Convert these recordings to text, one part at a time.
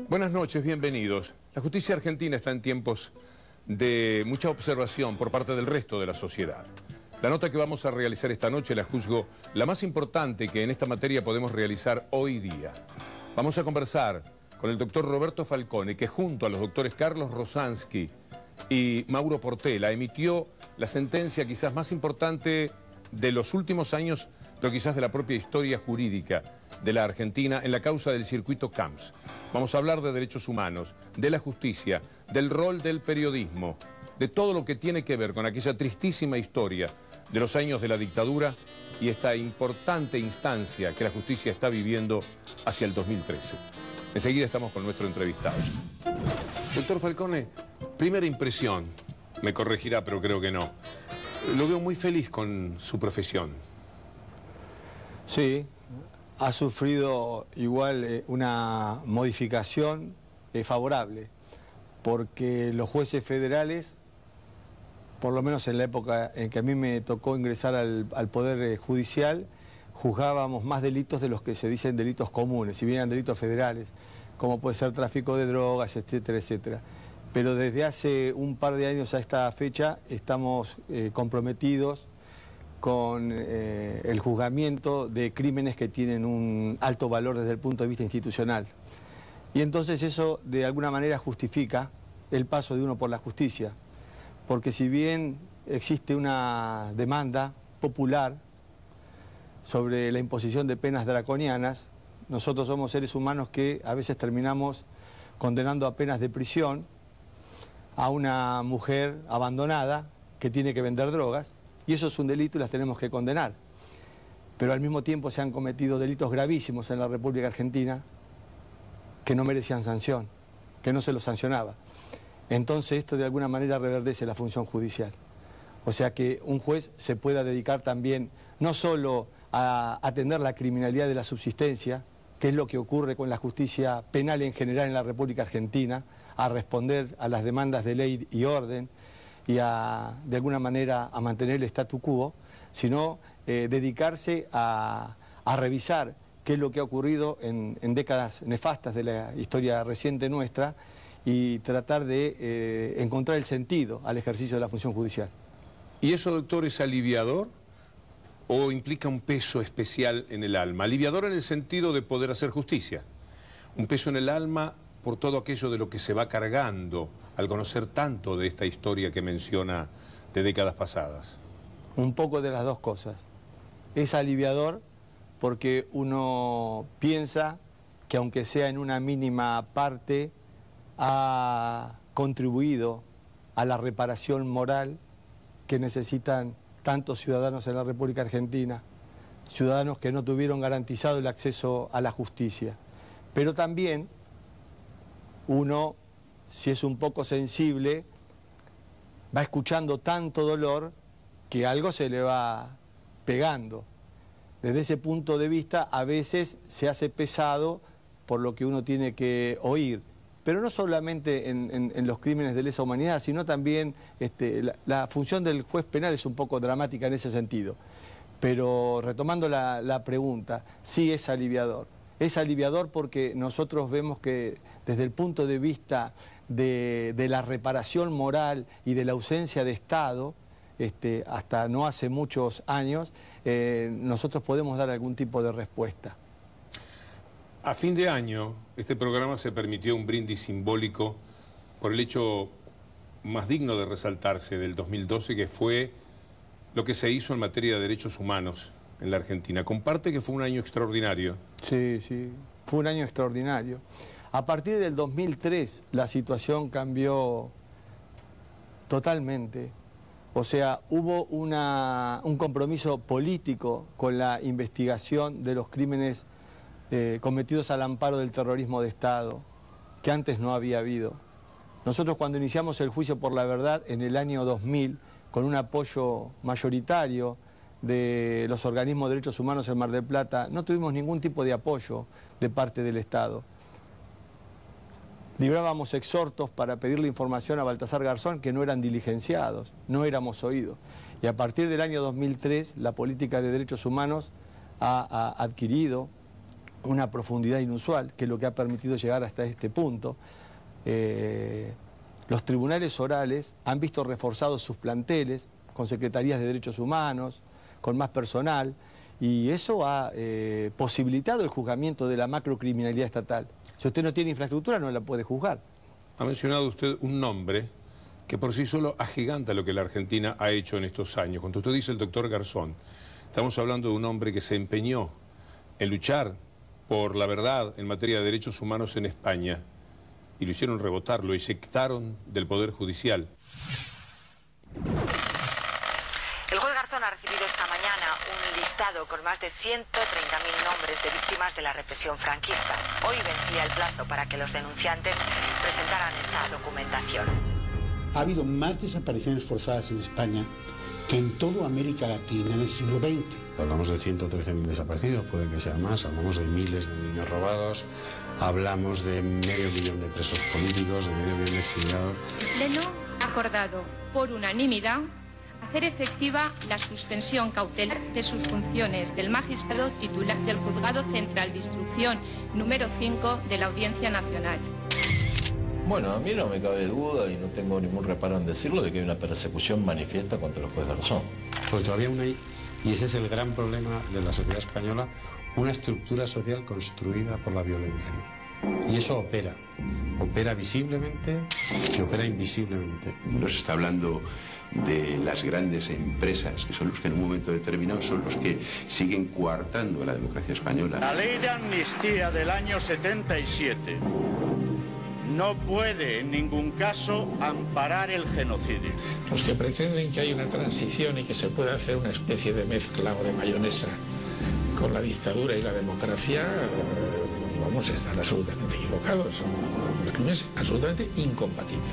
Buenas noches, bienvenidos. La justicia argentina está en tiempos de mucha observación por parte del resto de la sociedad. La nota que vamos a realizar esta noche la juzgo la más importante que en esta materia podemos realizar hoy día. Vamos a conversar con el doctor Roberto Falcone, que junto a los doctores Carlos Rosansky y Mauro Portela emitió la sentencia quizás más importante de los últimos años, pero quizás de la propia historia jurídica de la Argentina en la causa del circuito Camps. Vamos a hablar de derechos humanos, de la justicia, del rol del periodismo, de todo lo que tiene que ver con aquella tristísima historia de los años de la dictadura y esta importante instancia que la justicia está viviendo hacia el 2013. Enseguida estamos con nuestro entrevistado. Doctor Falcone, primera impresión, me corregirá, pero creo que no. Lo veo muy feliz con su profesión. Sí, ha sufrido igual una modificación favorable, porque los jueces federales, por lo menos en la época en que a mí me tocó ingresar al Poder Judicial, juzgábamos más delitos de los que se dicen delitos comunes, si bien eran delitos federales, como puede ser tráfico de drogas, etcétera, etcétera. Pero desde hace un par de años a esta fecha estamos comprometidos con el juzgamiento de crímenes que tienen un alto valor desde el punto de vista institucional. Y entonces eso de alguna manera justifica el paso de uno por la justicia, porque si bien existe una demanda popular sobre la imposición de penas draconianas, nosotros somos seres humanos que a veces terminamos condenando a penas de prisión a una mujer abandonada que tiene que vender drogas, y eso es un delito y las tenemos que condenar. Pero al mismo tiempo se han cometido delitos gravísimos en la República Argentina que no merecían sanción, que no se los sancionaba. Entonces esto de alguna manera reverdece la función judicial. O sea que un juez se pueda dedicar también no solo a atender la criminalidad de la subsistencia, que es lo que ocurre con la justicia penal en general en la República Argentina, a responder a las demandas de ley y orden y de alguna manera a mantener el statu quo, sino dedicarse a revisar qué es lo que ha ocurrido en décadas nefastas de la historia reciente nuestra y tratar de encontrar el sentido al ejercicio de la función judicial. ¿Y eso, doctor, es aliviador o implica un peso especial en el alma? Aliviador en el sentido de poder hacer justicia. Un peso en el alma por todo aquello de lo que se va cargando al conocer tanto de esta historia que menciona de décadas pasadas. Un poco de las dos cosas. Es aliviador porque uno piensa que aunque sea en una mínima parte, ha contribuido a la reparación moral que necesitan tantos ciudadanos en la República Argentina, ciudadanos que no tuvieron garantizado el acceso a la justicia. Pero también uno, si es un poco sensible, va escuchando tanto dolor que algo se le va pegando. Desde ese punto de vista, a veces se hace pesado por lo que uno tiene que oír. Pero no solamente en los crímenes de lesa humanidad, sino también la función del juez penal es un poco dramática en ese sentido. Pero retomando la pregunta, sí es aliviador. Es aliviador porque nosotros vemos que desde el punto de vista de la reparación moral y de la ausencia de Estado, hasta no hace muchos años, nosotros podemos dar algún tipo de respuesta. A fin de año, este programa se permitió un brindis simbólico por el hecho más digno de resaltarse del 2012, que fue lo que se hizo en materia de derechos humanos en la Argentina. Comparte que fue un año extraordinario. Sí, sí, fue un año extraordinario. A partir del 2003 la situación cambió totalmente. O sea, hubo un compromiso político con la investigación de los crímenes cometidos al amparo del terrorismo de Estado, que antes no había habido. Nosotros cuando iniciamos el juicio por la verdad en el año 2000, con un apoyo mayoritario de los organismos de derechos humanos en Mar del Plata, no tuvimos ningún tipo de apoyo de parte del Estado. Librábamos exhortos para pedirle información a Baltasar Garzón que no eran diligenciados, no éramos oídos. Y a partir del año 2003 la política de derechos humanos ha adquirido una profundidad inusual, que es lo que ha permitido llegar hasta este punto. Los tribunales orales han visto reforzados sus planteles con secretarías de derechos humanos, con más personal, y eso ha posibilitado el juzgamiento de la macrocriminalidad estatal. Si usted no tiene infraestructura, no la puede juzgar. Ha mencionado usted un nombre que por sí solo agiganta lo que la Argentina ha hecho en estos años. Cuando usted dice el doctor Garzón, estamos hablando de un hombre que se empeñó en luchar por la verdad en materia de derechos humanos en España, y lo hicieron rebotar, lo eyectaron del Poder Judicial. El juez Garzón ha recibido esta mañana un listado con más de 130.000 nombres de víctimas de la represión franquista. Hoy vencía el plazo para que los denunciantes presentaran esa documentación. Ha habido más desapariciones forzadas en España que en toda América Latina en el siglo XX. Hablamos de 113.000 desaparecidos, puede que sea más, hablamos de miles de niños robados, hablamos de medio millón de presos políticos, de medio millón de exiliados. El Pleno ha acordado por unanimidad hacer efectiva la suspensión cautelar de sus funciones del magistrado titular del Juzgado Central de Instrucción número 5 de la Audiencia Nacional. Bueno, a mí no me cabe duda y no tengo ningún reparo en decirlo de que hay una persecución manifiesta contra el juez Garzón. Porque todavía aún hay, y ese es el gran problema de la sociedad española, una estructura social construida por la violencia. Y eso opera visiblemente y opera invisiblemente. Nos está hablando de las grandes empresas, que son los que en un momento determinado son los que siguen coartando la democracia española. La ley de amnistía del año 77 no puede en ningún caso amparar el genocidio. Los que pretenden que hay una transición y que se pueda hacer una especie de mezcla o de mayonesa con la dictadura y la democracia, vamos, están absolutamente equivocados. Son crímenes absolutamente incompatibles.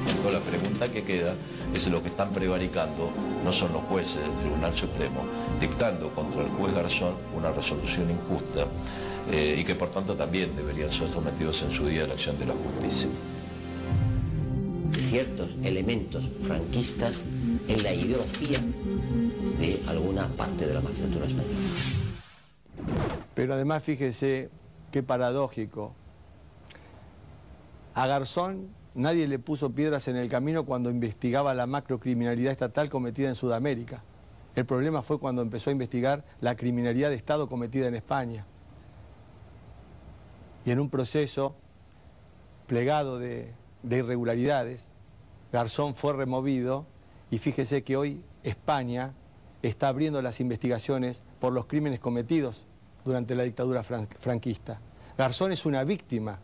Entonces, la pregunta que queda es si lo que están prevaricando no son los jueces del Tribunal Supremo, dictando contra el juez Garzón una resolución injusta y que por tanto también deberían ser sometidos en su día a la acción de la justicia. Ciertos elementos franquistas en la ideología de alguna parte de la magistratura española. Pero además fíjese qué paradójico. A Garzón nadie le puso piedras en el camino cuando investigaba la macrocriminalidad estatal cometida en Sudamérica. El problema fue cuando empezó a investigar la criminalidad de Estado cometida en España. Y en un proceso plegado de irregularidades, Garzón fue removido y fíjese que hoy España está abriendo las investigaciones por los crímenes cometidos durante la dictadura franquista. Garzón es una víctima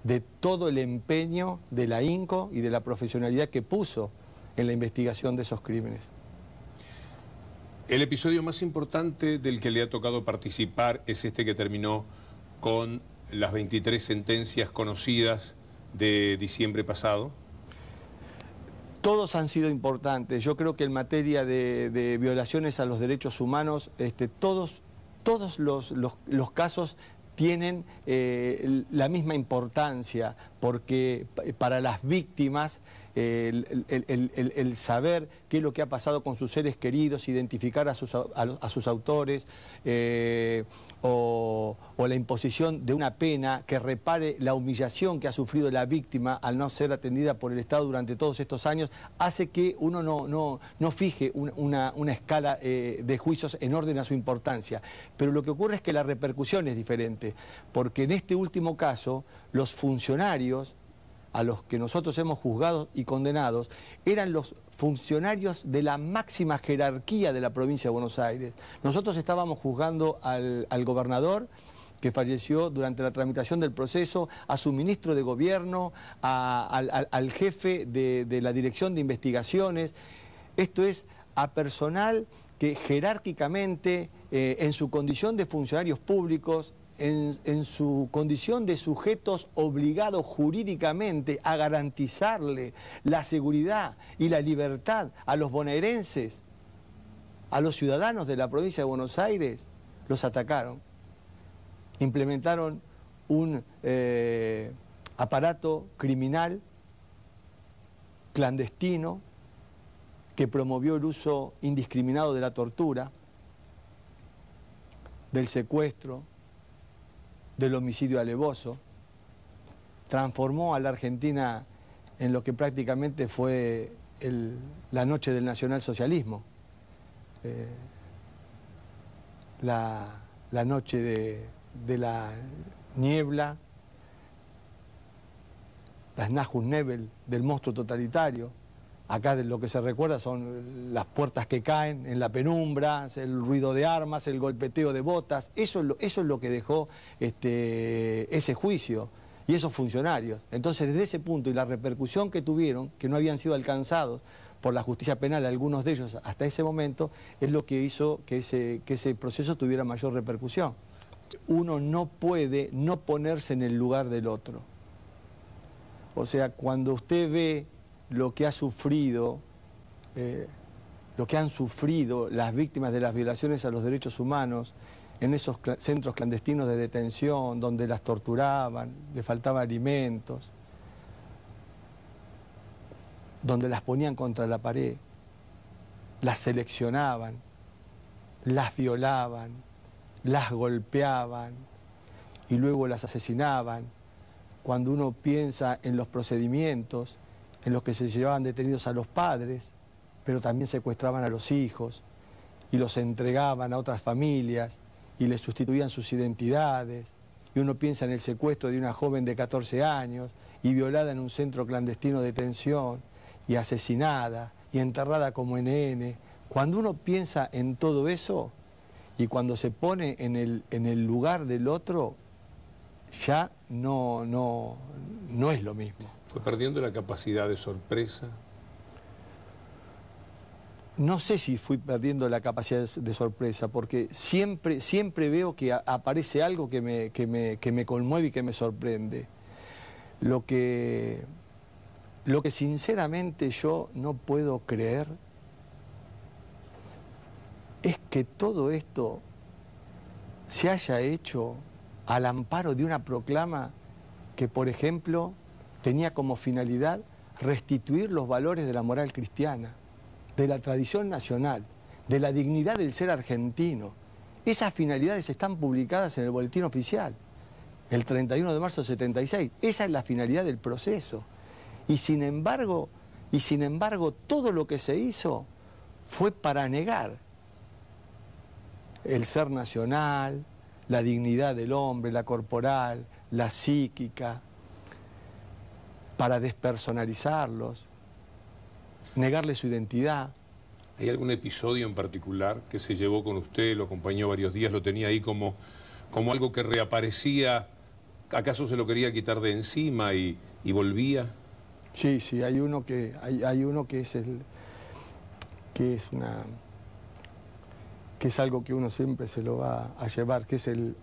de todo el empeño del ahínco y de la profesionalidad que puso en la investigación de esos crímenes. El episodio más importante del que le ha tocado participar es este que terminó con las 23 sentencias conocidas de diciembre pasado. Todos han sido importantes. Yo creo que en materia de violaciones a los derechos humanos, todos los casos tienen la misma importancia, porque para las víctimas el saber qué es lo que ha pasado con sus seres queridos, identificar a sus autores, o la imposición de una pena que repare la humillación que ha sufrido la víctima al no ser atendida por el Estado durante todos estos años, hace que uno no fije una escala de juicios en orden a su importancia. Pero lo que ocurre es que la repercusión es diferente, porque en este último caso los funcionarios a los que nosotros hemos juzgado y condenados eran los funcionarios de la máxima jerarquía de la provincia de Buenos Aires. Nosotros estábamos juzgando al gobernador que falleció durante la tramitación del proceso, a su ministro de gobierno, al jefe de la dirección de investigaciones. Esto es a personal que jerárquicamente, en su condición de funcionarios públicos, en su condición de sujetos obligados jurídicamente a garantizarle la seguridad y la libertad a los bonaerenses, a los ciudadanos de la provincia de Buenos Aires, los atacaron. Implementaron un aparato criminal clandestino que promovió el uso indiscriminado de la tortura, del secuestro, del homicidio alevoso, transformó a la Argentina en lo que prácticamente fue la noche del nacionalsocialismo, la noche de la niebla, las Najusnebel del monstruo totalitario. Acá de lo que se recuerda son las puertas que caen en la penumbra, el ruido de armas, el golpeteo de botas. Eso es lo que dejó ese juicio y esos funcionarios. Entonces, desde ese punto y la repercusión que tuvieron, que no habían sido alcanzados por la justicia penal, algunos de ellos hasta ese momento, es lo que hizo que ese proceso tuviera mayor repercusión. Uno no puede no ponerse en el lugar del otro. O sea, cuando usted ve lo que ha sufrido, lo que han sufrido las víctimas de las violaciones a los derechos humanos en esos centros clandestinos de detención, donde las torturaban, les faltaban alimentos, donde las ponían contra la pared, las seleccionaban, las violaban, las golpeaban y luego las asesinaban. Cuando uno piensa en los procedimientos en los que se llevaban detenidos a los padres, pero también secuestraban a los hijos y los entregaban a otras familias y les sustituían sus identidades, y uno piensa en el secuestro de una joven de 14 años y violada en un centro clandestino de detención y asesinada y enterrada como NN. Cuando uno piensa en todo eso y cuando se pone en el lugar del otro, ya no es lo mismo. ¿Fue perdiendo la capacidad de sorpresa? No sé si fui perdiendo la capacidad de sorpresa, porque siempre veo que aparece algo que me conmueve y que me sorprende. Lo que sinceramente yo no puedo creer es que todo esto se haya hecho al amparo de una proclama que, por ejemplo, tenía como finalidad restituir los valores de la moral cristiana, de la tradición nacional, de la dignidad del ser argentino. Esas finalidades están publicadas en el boletín oficial, el 31 de marzo del 76. Esa es la finalidad del proceso. Y sin embargo, todo lo que se hizo fue para negar el ser nacional, la dignidad del hombre, la corporal, la psíquica, para despersonalizarlos, negarle su identidad. ¿Hay algún episodio en particular que se llevó con usted, lo acompañó varios días, lo tenía ahí como algo que reaparecía? ¿Acaso se lo quería quitar de encima y volvía? Sí, hay uno que es algo que uno siempre se lo va a llevar, que es el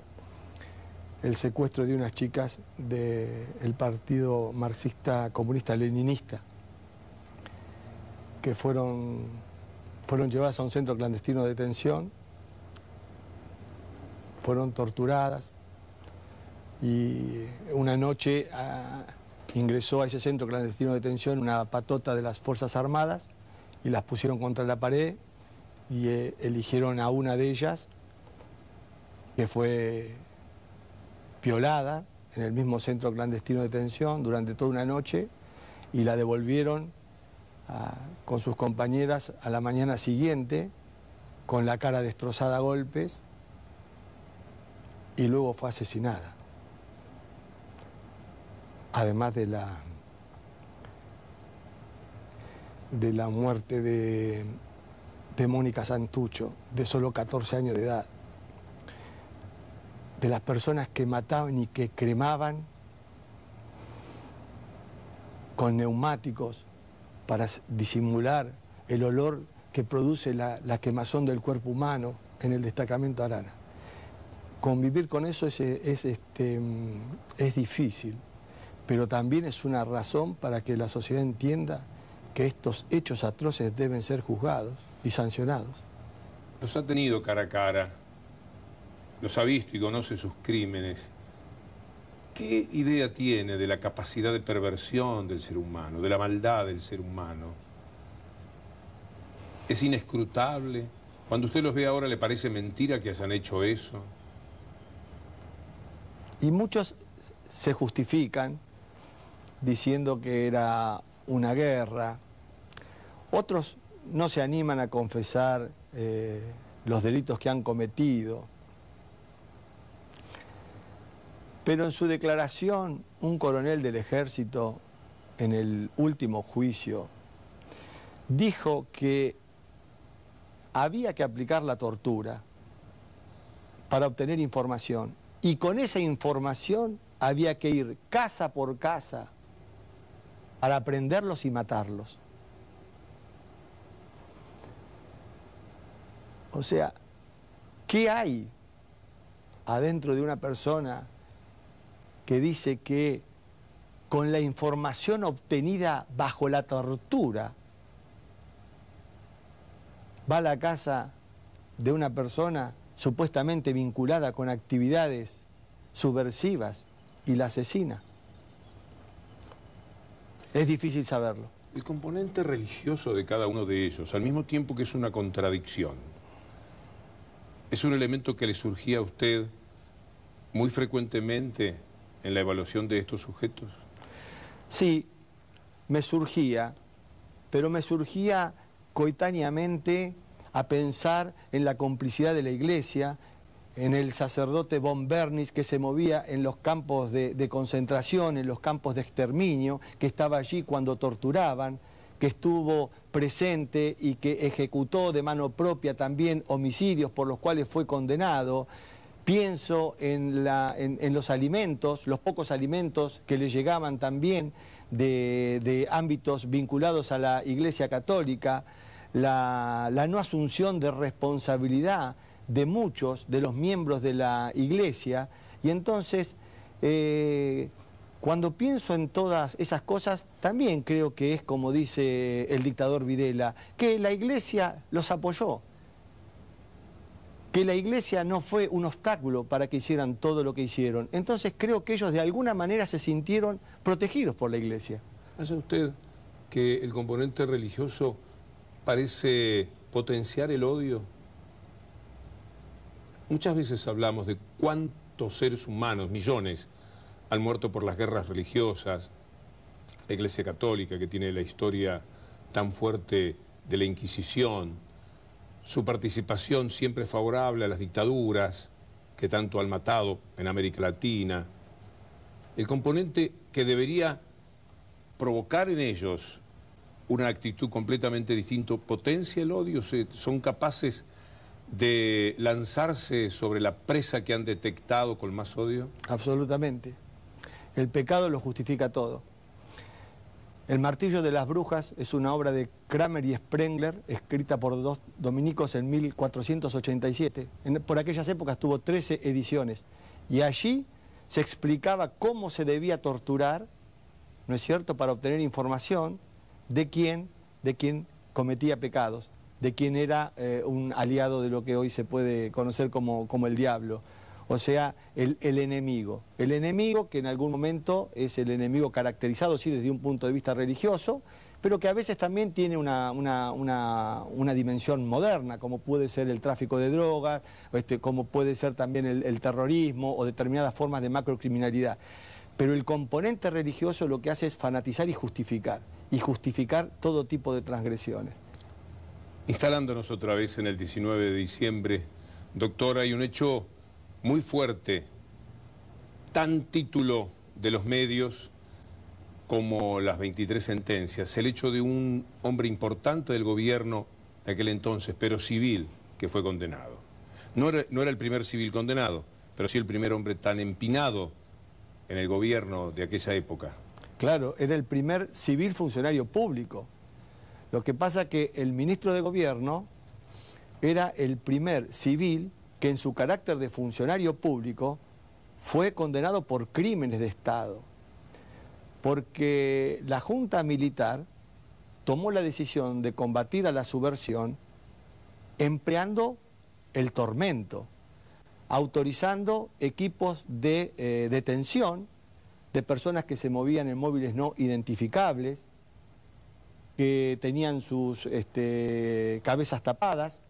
secuestro de unas chicas del Partido Marxista Comunista Leninista, que fueron llevadas a un centro clandestino de detención, fueron torturadas y una noche ingresó a ese centro clandestino de detención una patota de las Fuerzas Armadas y las pusieron contra la pared y eligieron a una de ellas, que fue violada en el mismo centro clandestino de detención durante toda una noche, y la devolvieron con sus compañeras a la mañana siguiente, con la cara destrozada a golpes, y luego fue asesinada. Además de la muerte de Mónica Santucho, de solo 14 años de edad, de las personas que mataban y que cremaban con neumáticos para disimular el olor que produce la quemazón del cuerpo humano en el destacamento Arana. Convivir con eso es difícil, pero también es una razón para que la sociedad entienda que estos hechos atroces deben ser juzgados y sancionados. Los ha tenido cara a cara, los ha visto y conoce sus crímenes. ¿Qué idea tiene de la capacidad de perversión del ser humano, de la maldad del ser humano? ¿Es inescrutable? Cuando usted los ve ahora, ¿le parece mentira que hayan hecho eso? Y muchos se justifican diciendo que era una guerra. Otros no se animan a confesar los delitos que han cometido. Pero en su declaración, un coronel del ejército, en el último juicio, dijo que había que aplicar la tortura para obtener información. Y con esa información había que ir casa por casa para prenderlos y matarlos. O sea, ¿qué hay adentro de una persona que dice que con la información obtenida bajo la tortura va a la casa de una persona supuestamente vinculada con actividades subversivas y la asesina? Es difícil saberlo. El componente religioso de cada uno de ellos, al mismo tiempo que es una contradicción, ¿es un elemento que le surgía a usted muy frecuentemente en la evaluación de estos sujetos? Sí, me surgía, pero me surgía coetáneamente a pensar en la complicidad de la Iglesia, en el sacerdote von Bernis que se movía en los campos de concentración, en los campos de exterminio, que estaba allí cuando torturaban, que estuvo presente y que ejecutó de mano propia también homicidios por los cuales fue condenado. Pienso en los alimentos, los pocos alimentos que le llegaban también de ámbitos vinculados a la Iglesia Católica, la no asunción de responsabilidad de muchos de los miembros de la Iglesia. Y entonces, cuando pienso en todas esas cosas, también creo que es como dice el dictador Videla, que la Iglesia los apoyó, que la Iglesia no fue un obstáculo para que hicieran todo lo que hicieron. Entonces creo que ellos de alguna manera se sintieron protegidos por la Iglesia. ¿Hace usted que el componente religioso parece potenciar el odio? Muchas veces hablamos de cuántos seres humanos, millones, han muerto por las guerras religiosas. La Iglesia Católica, que tiene la historia tan fuerte de la Inquisición, su participación siempre favorable a las dictaduras que tanto han matado en América Latina. El componente que debería provocar en ellos una actitud completamente distinta, potencia el odio, son capaces de lanzarse sobre la presa que han detectado con más odio. Absolutamente. El pecado lo justifica todo. El martillo de las brujas es una obra de Kramer y Sprengler, escrita por dos dominicos en 1487. Por aquellas épocas tuvo 13 ediciones. Y allí se explicaba cómo se debía torturar, ¿no es cierto?, para obtener información de quién cometía pecados, de quién era un aliado de lo que hoy se puede conocer como el diablo. O sea, el enemigo. El enemigo que en algún momento es el enemigo caracterizado, sí, desde un punto de vista religioso, pero que a veces también tiene una dimensión moderna, como puede ser el tráfico de drogas, como puede ser también el terrorismo o determinadas formas de macrocriminalidad. Pero el componente religioso lo que hace es fanatizar y justificar todo tipo de transgresiones. Instalándonos otra vez en el 19 de diciembre, doctor, hay un hecho muy fuerte, tan título de los medios como las 23 sentencias, el hecho de un hombre importante del gobierno de aquel entonces, pero civil, que fue condenado. No era el primer civil condenado, pero sí el primer hombre tan empinado en el gobierno de aquella época. Claro, era el primer civil funcionario público. Lo que pasa que el ministro de gobierno era el primer civil que en su carácter de funcionario público fue condenado por crímenes de Estado, porque la Junta Militar tomó la decisión de combatir a la subversión empleando el tormento, autorizando equipos de detención de personas que se movían en móviles no identificables, que tenían sus cabezas tapadas,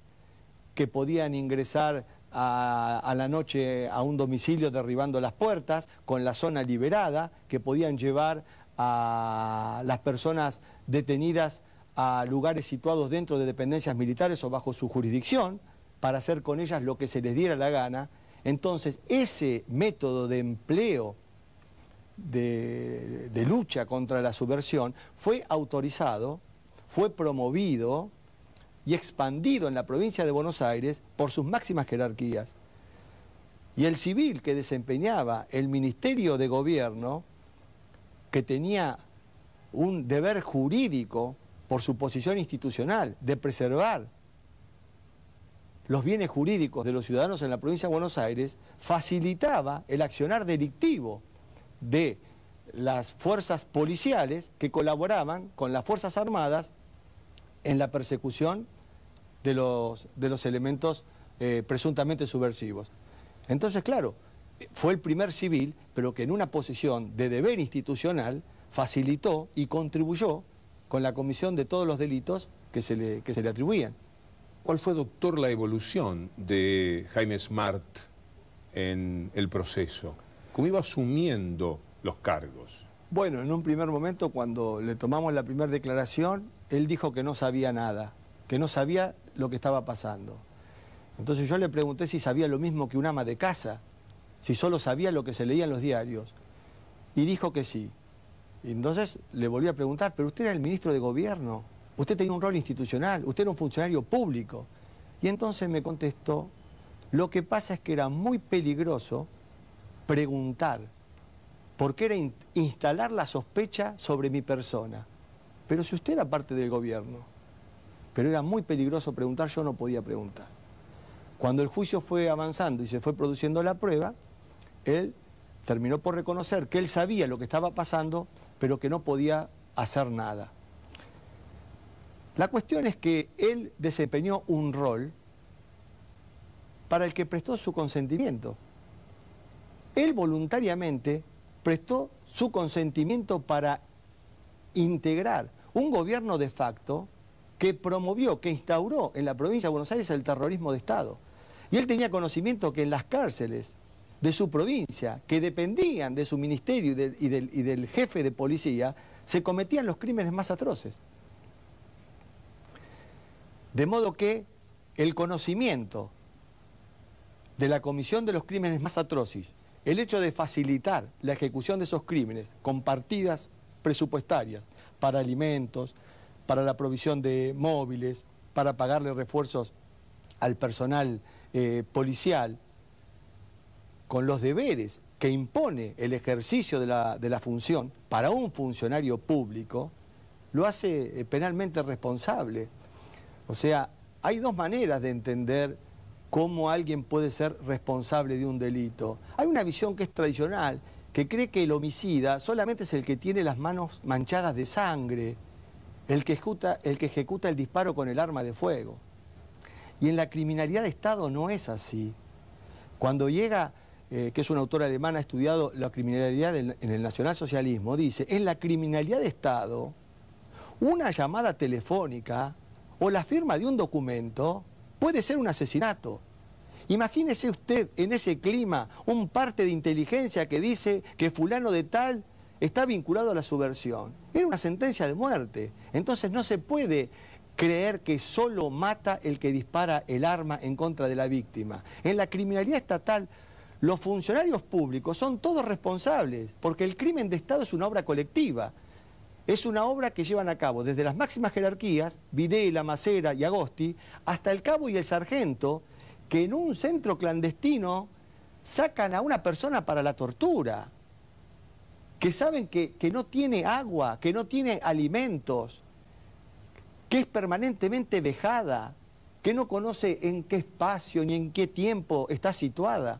que podían ingresar a la noche a un domicilio derribando las puertas, con la zona liberada, que podían llevar a las personas detenidas a lugares situados dentro de dependencias militares o bajo su jurisdicción, para hacer con ellas lo que se les diera la gana. Entonces, ese método de empleo de lucha contra la subversión fue autorizado, fue promovido y expandido en la provincia de Buenos Aires por sus máximas jerarquías. Y el civil que desempeñaba el Ministerio de Gobierno, que tenía un deber jurídico por su posición institucional de preservar los bienes jurídicos de los ciudadanos en la provincia de Buenos Aires, facilitaba el accionar delictivo de las fuerzas policiales que colaboraban con las Fuerzas Armadas en la persecución de los elementos presuntamente subversivos. Entonces, claro, fue el primer civil, pero que en una posición de deber institucional facilitó y contribuyó con la comisión de todos los delitos que se le atribuían. ¿Cuál fue, doctor, la evolución de Jaime Smart en el proceso? ¿Cómo iba asumiendo los cargos? Bueno, en un primer momento, cuando le tomamos la primera declaración, él dijo que no sabía nada, que no sabía lo que estaba pasando. Entonces yo le pregunté si sabía lo mismo que un ama de casa, si solo sabía lo que se leía en los diarios, y dijo que sí. Y entonces le volví a preguntar, pero usted era el ministro de Gobierno, usted tenía un rol institucional, usted era un funcionario público. Y entonces me contestó, lo que pasa es que era muy peligroso preguntar, porque era instalar la sospecha sobre mi persona. Pero si usted era parte del gobierno, pero era muy peligroso preguntar, yo no podía preguntar. Cuando el juicio fue avanzando y se fue produciendo la prueba, él terminó por reconocer que él sabía lo que estaba pasando, pero que no podía hacer nada. La cuestión es que él desempeñó un rol para el que prestó su consentimiento. Él voluntariamente prestó su consentimiento para integrar un gobierno de facto que promovió, que instauró en la provincia de Buenos Aires el terrorismo de Estado. Y él tenía conocimiento que en las cárceles de su provincia, que dependían de su ministerio y del jefe de policía, se cometían los crímenes más atroces. De modo que el conocimiento de la comisión de los crímenes más atroces, el hecho de facilitar la ejecución de esos crímenes con partidas presupuestarias para alimentos, para la provisión de móviles, para pagarle refuerzos al personal policial, con los deberes que impone el ejercicio de la función para un funcionario público, lo hace penalmente responsable. O sea, hay dos maneras de entender cómo alguien puede ser responsable de un delito. Hay una visión que es tradicional, que cree que el homicida solamente es el que tiene las manos manchadas de sangre, el que ejecuta el disparo con el arma de fuego. Y en la criminalidad de Estado no es así. Cuando llega, que es un autor alemán, ha estudiado la criminalidad en el nacionalsocialismo, dice, en la criminalidad de Estado, una llamada telefónica o la firma de un documento puede ser un asesinato. Imagínese usted en ese clima un parte de inteligencia que dice que fulano de tal está vinculado a la subversión. Era una sentencia de muerte. Entonces no se puede creer que solo mata el que dispara el arma en contra de la víctima. En la criminalidad estatal, los funcionarios públicos son todos responsables, porque el crimen de Estado es una obra colectiva. Es una obra que llevan a cabo desde las máximas jerarquías, Videla, Macera y Agosti, hasta el cabo y el sargento, que en un centro clandestino sacan a una persona para la tortura, que saben que no tiene agua, que no tiene alimentos, que es permanentemente vejada, que no conoce en qué espacio ni en qué tiempo está situada.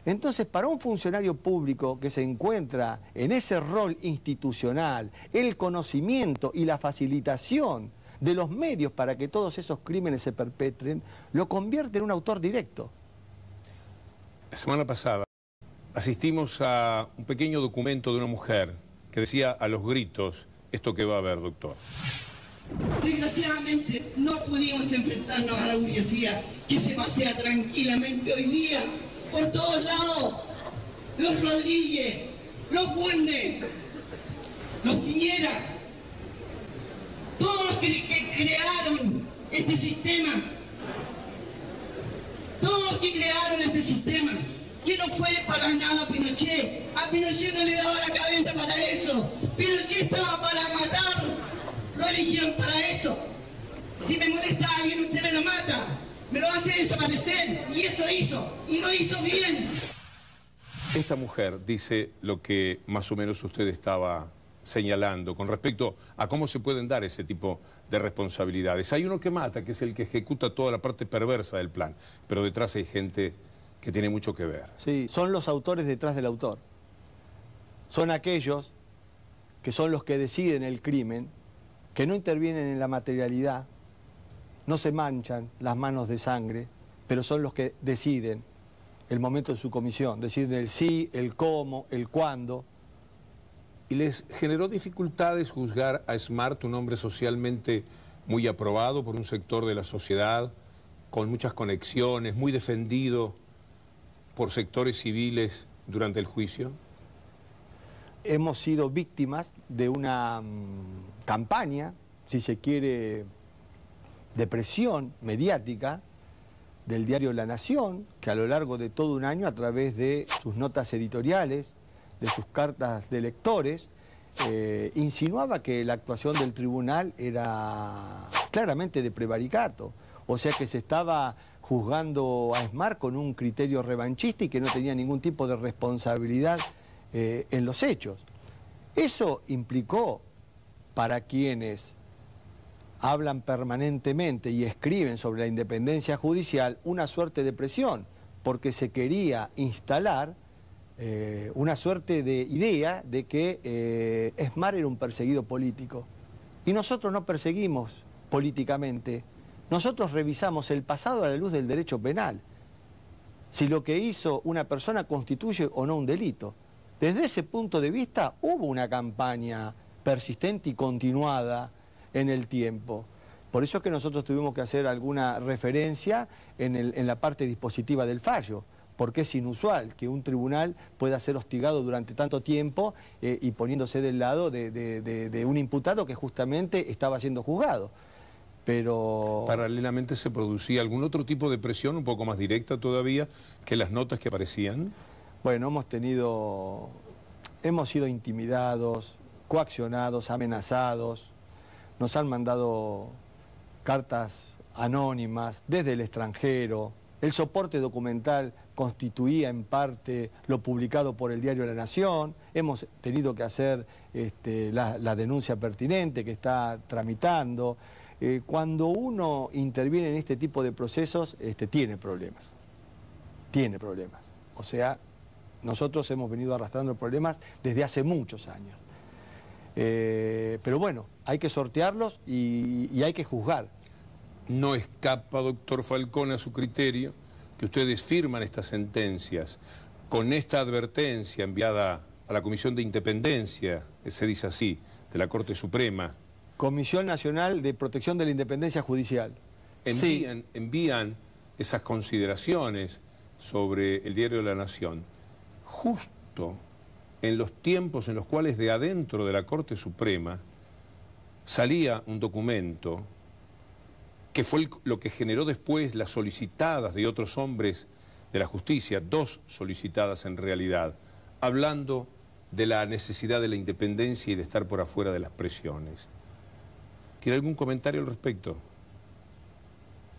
Entonces, para un funcionario público que se encuentra en ese rol institucional, el conocimiento y la facilitación de los medios para que todos esos crímenes se perpetren, lo convierte en un autor directo. La semana pasada asistimos a un pequeño documento de una mujer que decía a los gritos esto que va a ver, doctor. Desgraciadamente no pudimos enfrentarnos a la burguesía que se pasea tranquilamente hoy día por todos lados. Los Rodríguez, los Bulnes, los Piñera, todos los que crearon este sistema, que no fue para nada Pinochet. A Pinochet no le daba la cabeza para eso. Pinochet estaba para matar. Lo eligieron para eso. Si me molesta a alguien, usted me lo mata. Me lo hace desaparecer. Y eso hizo. Y lo hizo bien. Esta mujer dice lo que más o menos usted estaba señalando con respecto a cómo se pueden dar ese tipo de responsabilidades. Hay uno que mata, que es el que ejecuta toda la parte perversa del plan, pero detrás hay gente que tiene mucho que ver. Sí, son los autores detrás del autor. Son aquellos que son los que deciden el crimen, que no intervienen en la materialidad, no se manchan las manos de sangre, pero son los que deciden el momento de su comisión, deciden el sí, el cómo, el cuándo. ¿Y les generó dificultades juzgar a Smart, un hombre socialmente muy aprobado por un sector de la sociedad, con muchas conexiones, muy defendido por sectores civiles durante el juicio? Hemos sido víctimas de una campaña, si se quiere, de presión mediática del diario La Nación, que a lo largo de todo un año, a través de sus notas editoriales, de sus cartas de lectores, insinuaba que la actuación del tribunal era claramente de prevaricato, o sea que se estaba juzgando a Smart con un criterio revanchista y que no tenía ningún tipo de responsabilidad en los hechos. Eso implicó, para quienes hablan permanentemente y escriben sobre la independencia judicial, una suerte de presión, porque se quería instalar una suerte de idea de que Smart era un perseguido político. Y nosotros no perseguimos políticamente, nosotros revisamos el pasado a la luz del derecho penal, si lo que hizo una persona constituye o no un delito. Desde ese punto de vista hubo una campaña persistente y continuada en el tiempo. Por eso es que nosotros tuvimos que hacer alguna referencia en la parte dispositiva del fallo, porque es inusual que un tribunal pueda ser hostigado durante tanto tiempo y poniéndose del lado de un imputado que justamente estaba siendo juzgado. Pero paralelamente se producía algún otro tipo de presión un poco más directa todavía que las notas que aparecían. Bueno, hemos sido intimidados, coaccionados, amenazados, nos han mandado cartas anónimas desde el extranjero, el soporte documental constituía en parte lo publicado por el diario La Nación, hemos tenido que hacer la denuncia pertinente que está tramitando. Cuando uno interviene en este tipo de procesos, tiene problemas. O sea, nosotros hemos venido arrastrando problemas desde hace muchos años. Pero bueno, hay que sortearlos y hay que juzgar. ¿No escapa, doctor Falcón, a su criterio que ustedes firman estas sentencias con esta advertencia enviada a la Comisión de Independencia, se dice así, de la Suprema? Comisión Nacional de Protección de la Independencia Judicial. Envían esas consideraciones sobre el diario de La Nación justo en los tiempos en los cuales de adentro de la Corte Suprema salía un documento que fue lo que generó después las solicitadas de otros hombres de la justicia, 2 solicitadas en realidad, hablando de la necesidad de la independencia y de estar por afuera de las presiones. ¿Tiene algún comentario al respecto?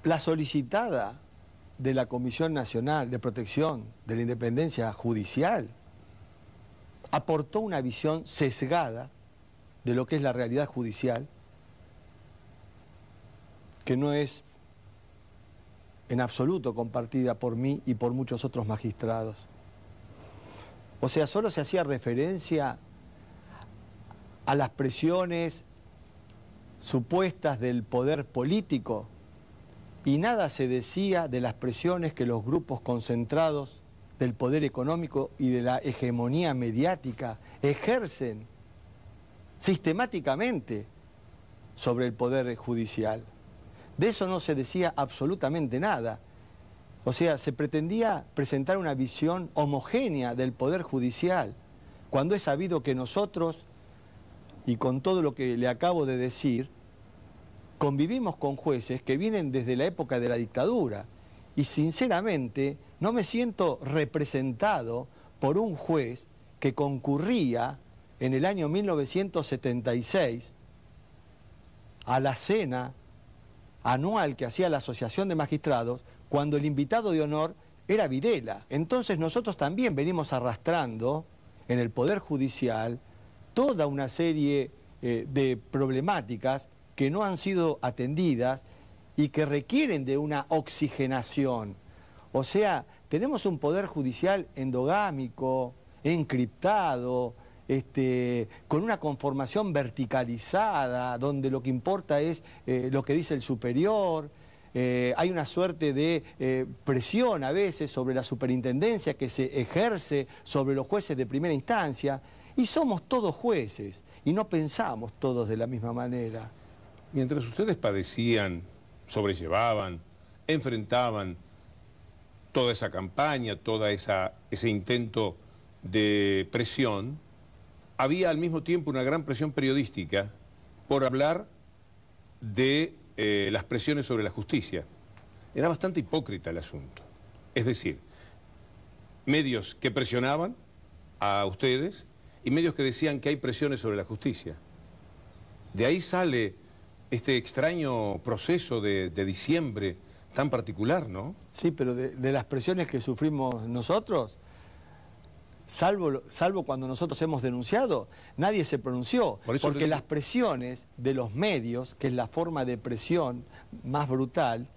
La solicitada de la Comisión Nacional de Protección de la Independencia Judicial aportó una visión sesgada de lo que es la realidad judicial, que no es en absoluto compartida por mí y por muchos otros magistrados. O sea, solo se hacía referencia a las presiones supuestas del poder político y nada se decía de las presiones que los grupos concentrados del poder económico y de la hegemonía mediática ejercen sistemáticamente sobre el Poder Judicial. De eso no se decía absolutamente nada. O sea, se pretendía presentar una visión homogénea del Poder Judicial, cuando es sabido que nosotros, y con todo lo que le acabo de decir, convivimos con jueces que vienen desde la época de la dictadura. Y sinceramente no me siento representado por un juez que concurría en el año 1976 a la cena anual que hacía la Asociación de Magistrados, cuando el invitado de honor era Videla. Entonces nosotros también venimos arrastrando en el Poder Judicial toda una serie de problemáticas que no han sido atendidas y que requieren de una oxigenación. O sea, tenemos un Poder Judicial endogámico, encriptado, con una conformación verticalizada, donde lo que importa es lo que dice el superior. Hay una suerte de presión a veces sobre la superintendencia que se ejerce sobre los jueces de primera instancia, y somos todos jueces y no pensamos todos de la misma manera. Mientras ustedes padecían, sobrellevaban, enfrentaban toda esa campaña, ese intento de presión, había al mismo tiempo una gran presión periodística por hablar de las presiones sobre la justicia. Era bastante hipócrita el asunto. Es decir, medios que presionaban a ustedes y medios que decían que hay presiones sobre la justicia. De ahí sale este extraño proceso de diciembre tan particular, ¿no? Sí, pero de las presiones que sufrimos nosotros, salvo cuando nosotros hemos denunciado, nadie se pronunció. Porque las presiones de los medios, que es la forma de presión más brutal,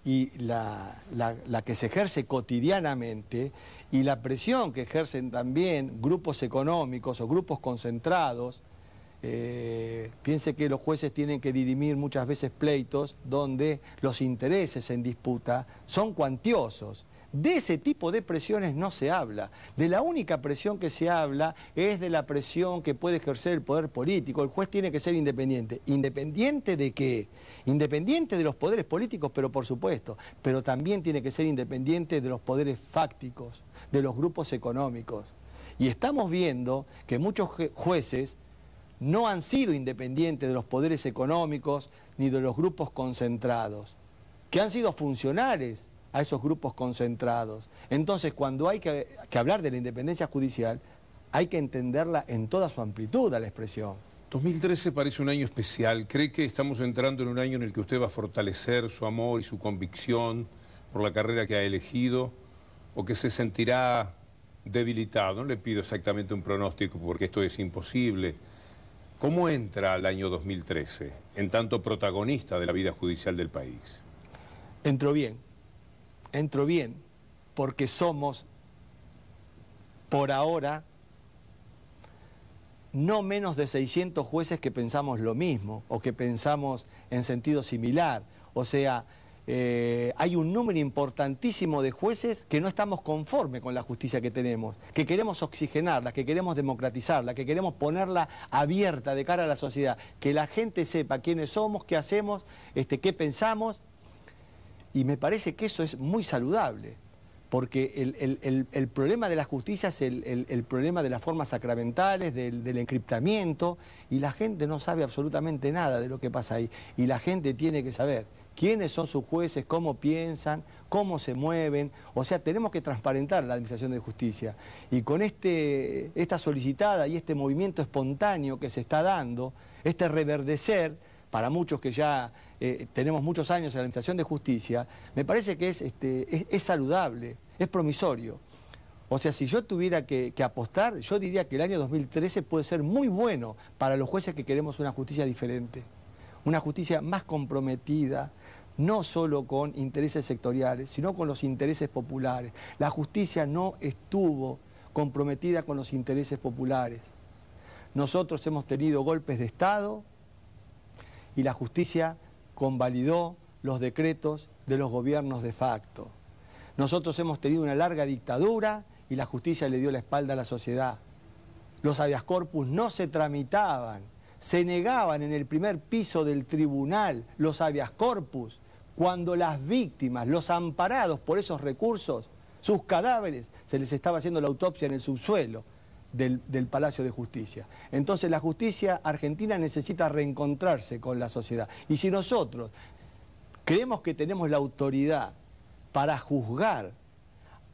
y la que se ejerce cotidianamente, y la presión que ejercen también grupos económicos o grupos concentrados. Piense que los jueces tienen que dirimir muchas veces pleitos donde los intereses en disputa son cuantiosos. De ese tipo de presiones no se habla. De la única presión que se habla es de la presión que puede ejercer el poder político. El juez tiene que ser independiente. ¿Independiente de qué? Independiente de los poderes políticos, pero por supuesto. Pero también tiene que ser independiente de los poderes fácticos, de los grupos económicos. Y estamos viendo que muchos jueces no han sido independientes de los poderes económicos ni de los grupos concentrados, que han sido funcionales a esos grupos concentrados. Entonces, cuando hay que hablar de la independencia judicial, hay que entenderla en toda su amplitud a la expresión. 2013 parece un año especial. ¿Cree que estamos entrando en un año en el que usted va a fortalecer su amor y su convicción por la carrera que ha elegido, o que se sentirá debilitado? No le pido exactamente un pronóstico porque esto es imposible. ¿Cómo entra al año 2013 en tanto protagonista de la vida judicial del país? Entro bien, porque somos, por ahora, no menos de 600 jueces que pensamos lo mismo, o que pensamos en sentido similar. O sea, hay un número importantísimo de jueces que no estamos conformes con la justicia que tenemos, que queremos oxigenarla, que queremos democratizarla, que queremos ponerla abierta de cara a la sociedad, que la gente sepa quiénes somos, qué hacemos, qué pensamos. Y me parece que eso es muy saludable, porque el problema de la justicia es el problema de las formas sacramentales, del encriptamiento, y la gente no sabe absolutamente nada de lo que pasa ahí. Y la gente tiene que saber quiénes son sus jueces, cómo piensan, cómo se mueven. O sea, tenemos que transparentar la administración de justicia. Y con esta solicitada y este movimiento espontáneo que se está dando, este reverdecer, para muchos que ya tenemos muchos años en la administración de justicia, me parece que es saludable, es promisorio. O sea, si yo tuviera que apostar, yo diría que el año 2013 puede ser muy bueno para los jueces que queremos una justicia diferente, una justicia más comprometida, no solo con intereses sectoriales, sino con los intereses populares. La justicia no estuvo comprometida con los intereses populares. Nosotros hemos tenido golpes de Estado y la justicia convalidó los decretos de los gobiernos de facto. Nosotros hemos tenido una larga dictadura y la justicia le dio la espalda a la sociedad. Los habeas corpus no se tramitaban, se negaban en el primer piso del tribunal los habeas corpus, cuando las víctimas, los amparados por esos recursos, sus cadáveres, se les estaba haciendo la autopsia en el subsuelo del Palacio de Justicia. Entonces la justicia argentina necesita reencontrarse con la sociedad. Y si nosotros creemos que tenemos la autoridad para juzgar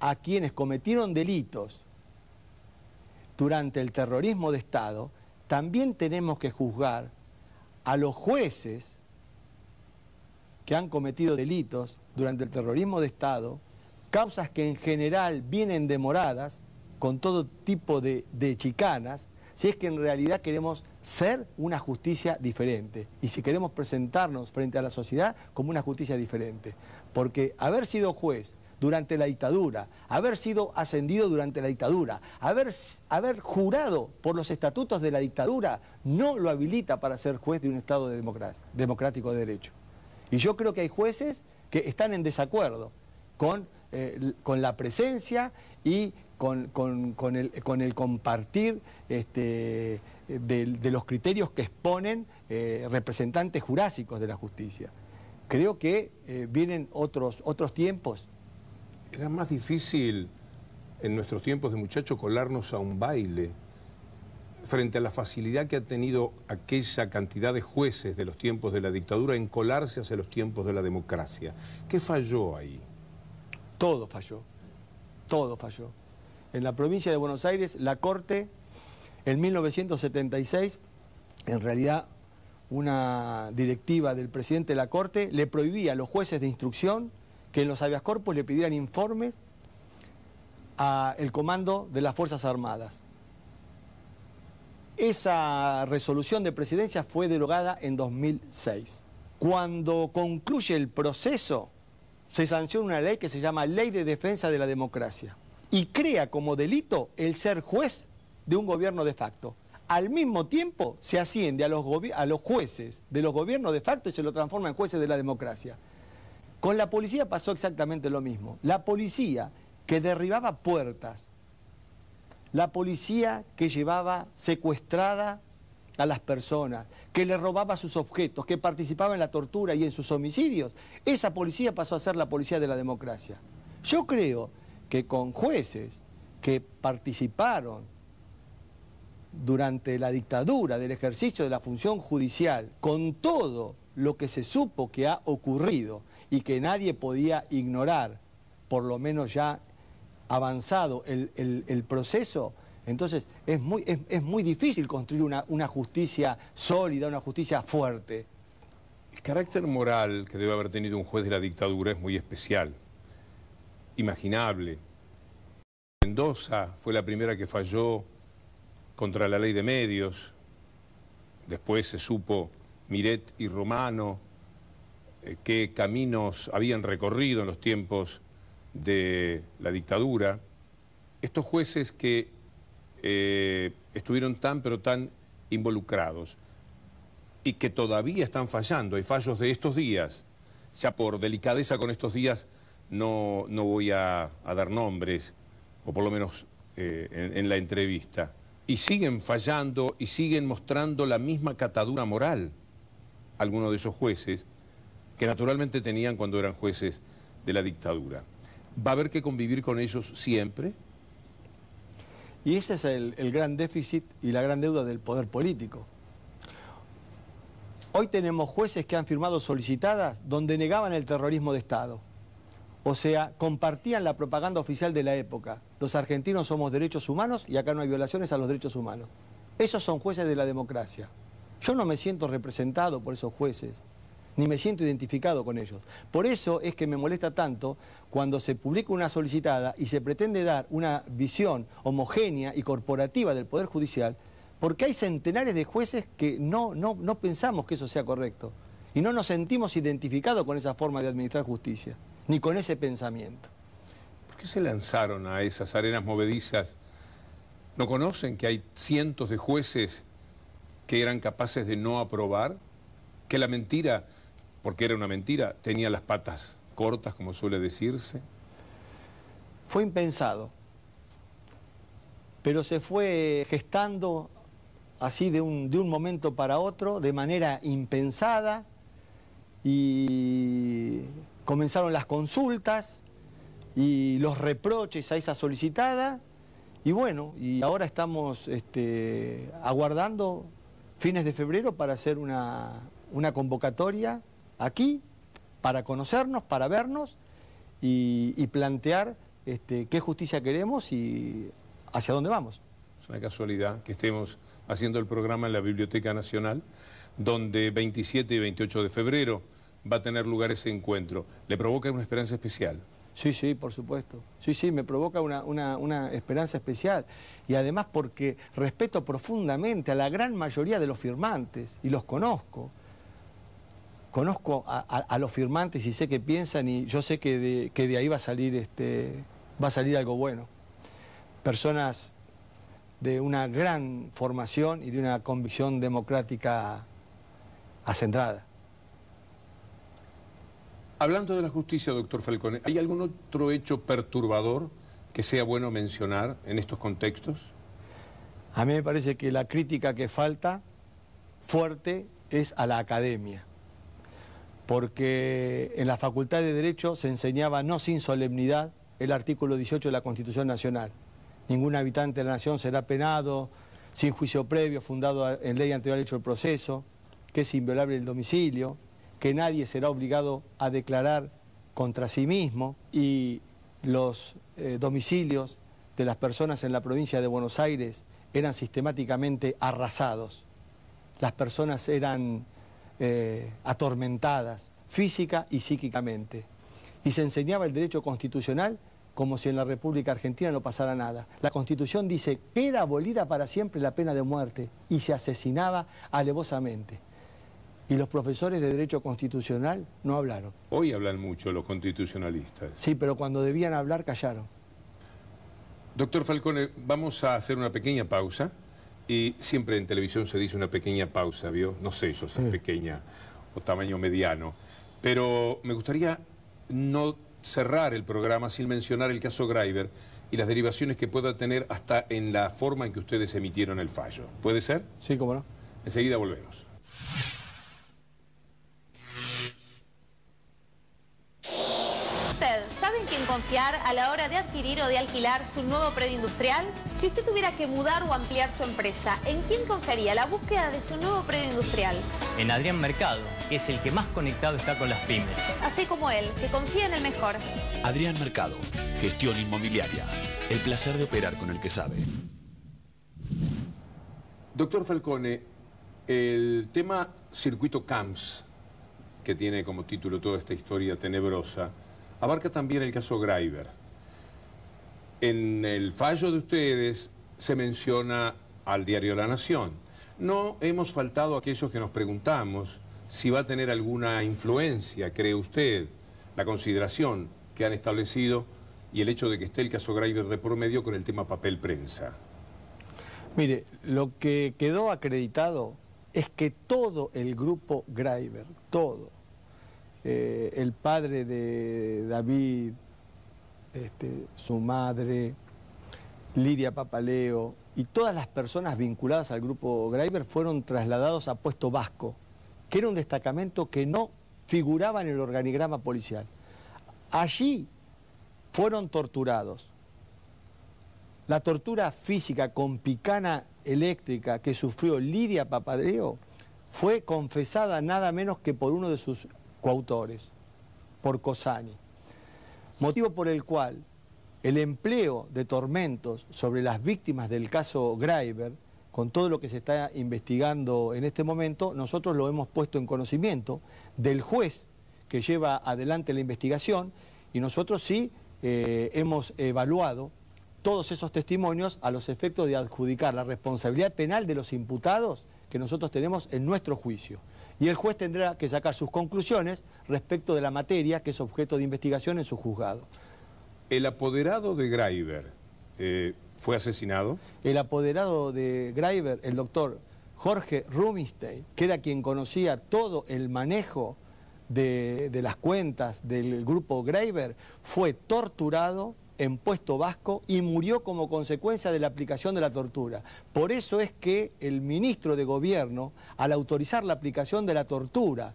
a quienes cometieron delitos durante el terrorismo de Estado, también tenemos que juzgar a los jueces que han cometido delitos durante el terrorismo de Estado, causas que en general vienen demoradas, con todo tipo de chicanas, si es que en realidad queremos ser una justicia diferente y si queremos presentarnos frente a la sociedad como una justicia diferente. Porque haber sido juez durante la dictadura, haber sido ascendido durante la dictadura, haber jurado por los estatutos de la dictadura, no lo habilita para ser juez de un Estado democrático de derecho. Y yo creo que hay jueces que están en desacuerdo con la presencia y con el compartir de los criterios que exponen representantes jurásicos de la justicia. Creo que vienen otros tiempos. Era más difícil en nuestros tiempos de muchachos colarnos a un baile frente a la facilidad que ha tenido aquella cantidad de jueces de los tiempos de la dictadura en colarse hacia los tiempos de la democracia. ¿Qué falló ahí? Todo falló, todo falló. En la provincia de Buenos Aires, la Corte, en 1976, en realidad una directiva del presidente de la Corte, le prohibía a los jueces de instrucción que en los habeas corpus le pidieran informes al comando de las Fuerzas Armadas. Esa resolución de presidencia fue derogada en 2006. Cuando concluye el proceso, se sanciona una ley que se llama Ley de Defensa de la Democracia y crea como delito el ser juez de un gobierno de facto. Al mismo tiempo se asciende a los jueces de los gobiernos de facto y se lo transforma en jueces de la democracia. Con la policía pasó exactamente lo mismo. La policía que derribaba puertas, la policía que llevaba secuestrada a las personas, que le robaba sus objetos, que participaba en la tortura y en sus homicidios, esa policía pasó a ser la policía de la democracia. Yo creo que con jueces que participaron durante la dictadura del ejercicio de la función judicial, con todo lo que se supo que ha ocurrido y que nadie podía ignorar, por lo menos ya avanzado el proceso, entonces es muy difícil construir una justicia sólida, una justicia fuerte. El carácter moral que debe haber tenido un juez de la dictadura es muy especial, imaginable. Mendoza fue la primera que falló contra la ley de medios, después se supo Miret y Romano qué caminos habían recorrido en los tiempos de la dictadura. Estos jueces que estuvieron pero tan involucrados y que todavía están fallando, hay fallos de estos días, ya por delicadeza con estos días no voy a dar nombres, o por lo menos en la entrevista, y siguen fallando y siguen mostrando la misma catadura moral algunos de esos jueces que naturalmente tenían cuando eran jueces de la dictadura. ¿Va a haber que convivir con ellos siempre? Y ese es el gran déficit y la gran deuda del poder político. Hoy tenemos jueces que han firmado solicitadas donde negaban el terrorismo de Estado. O sea, compartían la propaganda oficial de la época. Los argentinos somos derechos humanos y acá no hay violaciones a los derechos humanos. Esos son jueces de la democracia. Yo no me siento representado por esos jueces, ni me siento identificado con ellos. Por eso es que me molesta tanto cuando se publica una solicitada y se pretende dar una visión homogénea y corporativa del Poder Judicial, porque hay centenares de jueces que no pensamos que eso sea correcto y no nos sentimos identificados con esa forma de administrar justicia, ni con ese pensamiento. ¿Por qué se lanzaron a esas arenas movedizas? ¿No conocen que hay cientos de jueces que eran capaces de no aprobar? Que la mentira, porque era una mentira, tenía las patas cortas, como suele decirse. Fue impensado, pero se fue gestando así de un momento para otro, de manera impensada, y comenzaron las consultas y los reproches a esa solicitada, y bueno, y ahora estamos aguardando fines de febrero para hacer una convocatoria aquí, para conocernos, para vernos y plantear qué justicia queremos y hacia dónde vamos. Es una casualidad que estemos haciendo el programa en la Biblioteca Nacional, donde 27 y 28 de febrero va a tener lugar ese encuentro. ¿Le provoca una esperanza especial? Sí, sí, por supuesto. Sí, sí, me provoca una esperanza especial. Y además porque respeto profundamente a la gran mayoría de los firmantes, y los conozco. Conozco a los firmantes y sé qué piensan, y yo sé que de ahí va a salir algo bueno. Personas de una gran formación y de una convicción democrática acendrada. Hablando de la justicia, doctor Falcone, ¿hay algún otro hecho perturbador que sea bueno mencionar en estos contextos? A mí me parece que la crítica que falta fuerte es a la academia, porque en la Facultad de Derecho se enseñaba no sin solemnidad el artículo 18 de la Constitución Nacional. Ningún habitante de la nación será penado sin juicio previo fundado en ley anterior al hecho del proceso, que es inviolable el domicilio, que nadie será obligado a declarar contra sí mismo, y los domicilios de las personas en la provincia de Buenos Aires eran sistemáticamente arrasados. Las personas eran atormentadas física y psíquicamente. Y se enseñaba el derecho constitucional como si en la República Argentina no pasara nada. La Constitución dice, queda abolida para siempre la pena de muerte, y se asesinaba alevosamente. Y los profesores de Derecho Constitucional no hablaron. Hoy hablan mucho los constitucionalistas. Sí, pero cuando debían hablar, callaron. Doctor Falcone, vamos a hacer una pequeña pausa. Y siempre en televisión se dice una pequeña pausa, ¿vio? No sé yo si es pequeña o tamaño mediano. Pero me gustaría no cerrar el programa sin mencionar el caso Graiber y las derivaciones que pueda tener hasta en la forma en que ustedes emitieron el fallo. ¿Puede ser? Sí, cómo no. Enseguida volvemos. ¿Sabe en quién confiar a la hora de adquirir o de alquilar su nuevo predio industrial? Si usted tuviera que mudar o ampliar su empresa, ¿en quién confiaría la búsqueda de su nuevo predio industrial? En Adrián Mercado, que es el que más conectado está con las pymes. Así como él, que confía en el mejor. Adrián Mercado, gestión inmobiliaria. El placer de operar con el que sabe. Doctor Falcone, el tema Circuito Camps, que tiene como título toda esta historia tenebrosa, abarca también el caso Graiber. En el fallo de ustedes se menciona al diario La Nación. No hemos faltado a aquellos que nos preguntamos si va a tener alguna influencia, cree usted, la consideración que han establecido y el hecho de que esté el caso Graiber de por medio con el tema papel prensa. Mire, lo que quedó acreditado es que todo el grupo Graiber, todo, el padre de David, su madre, Lidia Papaleo y todas las personas vinculadas al grupo Graiber fueron trasladados a Puesto Vasco, que era un destacamento que no figuraba en el organigrama policial. Allí fueron torturados. La tortura física con picana eléctrica que sufrió Lidia Papaleo fue confesada nada menos que por uno de sus coautores, por Cosani. Motivo por el cual el empleo de tormentos sobre las víctimas del caso Graiber, con todo lo que se está investigando en este momento, nosotros lo hemos puesto en conocimiento del juez que lleva adelante la investigación, y nosotros sí hemos evaluado todos esos testimonios a los efectos de adjudicar la responsabilidad penal de los imputados que nosotros tenemos en nuestro juicio. Y el juez tendrá que sacar sus conclusiones respecto de la materia que es objeto de investigación en su juzgado. ¿El apoderado de Graiber fue asesinado? El apoderado de Graiber, el doctor Jorge Rubinstein, que era quien conocía todo el manejo de las cuentas del grupo Graiber, fue torturado en Puesto Vasco y murió como consecuencia de la aplicación de la tortura. Por eso es que el ministro de Gobierno, al autorizar la aplicación de la tortura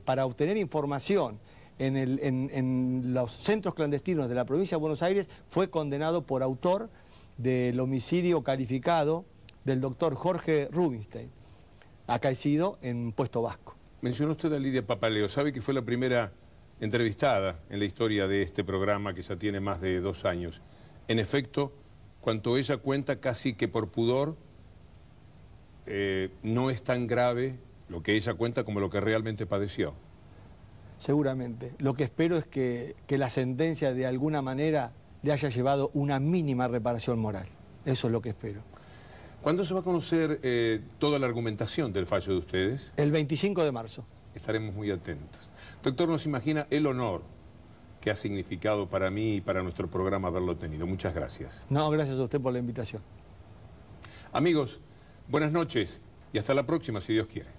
para obtener información en los centros clandestinos de la provincia de Buenos Aires, fue condenado por autor del homicidio calificado del doctor Jorge Rubinstein, acaecido en Puesto Vasco. Mencionó usted a Lidia Papaleo. ¿Sabe que fue la primera entrevistada en la historia de este programa que ya tiene más de 2 años? En efecto, cuanto ella cuenta, casi que por pudor, no es tan grave lo que ella cuenta como lo que realmente padeció. Seguramente. Lo que espero es que la sentencia de alguna manera le haya llevado una mínima reparación moral. Eso es lo que espero. ¿Cuándo se va a conocer toda la argumentación del fallo de ustedes? El 25 de marzo. Estaremos muy atentos. Doctor, ¿nos imagina el honor que ha significado para mí y para nuestro programa haberlo tenido? Muchas gracias. No, gracias a usted por la invitación. Amigos, buenas noches y hasta la próxima, si Dios quiere.